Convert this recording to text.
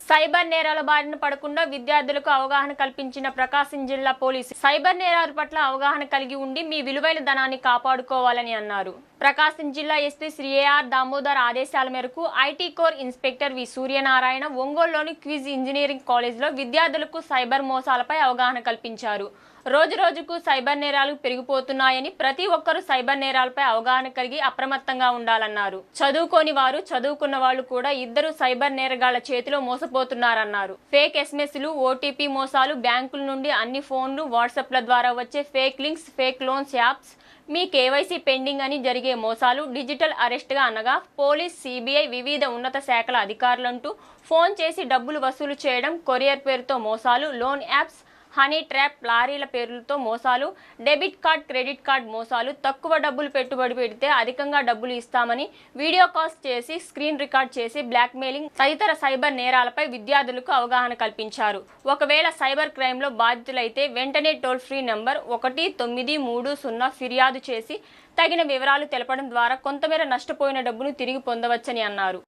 Cyber నేరాల బారిన పడకుండా విద్యార్థులకు అవగాహన కల్పించిన ప్రకాశం జిల్లా పోలీసు సైబర్ నేరాల పట్ల అవగాహన కలిగి ఉండి మీ విలువైన ధనాన్ని కాపాడుకోవాలని అన్నారు. ప్రకాశం జిల్లా ఎస్పీ శ్రీ ఏఆర్ దామోదర్ ఆదేశాల మేరకు IT core inspector V Suryanarayana ఒంగోలులోని క్విజ్ ఇంజనీరింగ్ కాలేజ్లో విద్యార్థులకు సైబర్ మోసాలపై అవగాహన కల్పించారు. రోజురోజుకు సైబర్ నేరాలు పెరిగిపోతున్నాయని ప్రతి ఒక్కరూ సైబర్ నేరాలపై అవగాహన కలిగి అప్రమత్తంగా ఉండాలన్నారు. చదువుకోని వారు చదువుకున్న వాళ్ళు కూడా ఇద్దరు సైబర్ నేరగాళ్ల చేతిలో మోసపోతున్నారన్నారు. ఫేక్ ఎస్ఎంఎస్లు, ఓటీపీ మోసాలు, బ్యాంకుల నుండి అన్ని ఫోన్లు, వాట్సాప్ల ద్వారా వచ్చే fake links, fake loans apps, మీ కేవైసీ పెండింగ్ అని జరిగే మోసాలు, డిజిటల్ అరెస్ట్గా అనగా పోలీస్, సిబిఐ, వివిధ ఉన్నత శాఖల అధికారులంటూ ఫోన్ చేసి డబ్బులు వసూలు చేయడం, కొరియర్ పేరుతో మోసాలు, లోన్ యాప్స్, హనీ ట్రాప్, లారీల పేర్లతో మోసాలు, డెబిట్ కార్డ్, క్రెడిట్ కార్డ్ మోసాలు, తక్కువ డబ్బులు పెట్టుబడి పెడితే అధికంగా డబ్బులు ఇస్తామని వీడియో కాల్స్ చేసి స్క్రీన్ రికార్డ్ చేసి బ్లాక్మెయిలింగ్ తదితర సైబర్ నేరాలపై విద్యార్థులకు అవగాహన కల్పించారు. ఒకవేళ సైబర్ క్రైమ్లో బాధితులైతే వెంటనే టోల్ ఫ్రీ నంబర్ 1930 ఫిర్యాదు చేసి తగిన వివరాలు తెలపడం ద్వారా కొంతమేర నష్టపోయిన డబ్బును తిరిగి పొందవచ్చని అన్నారు.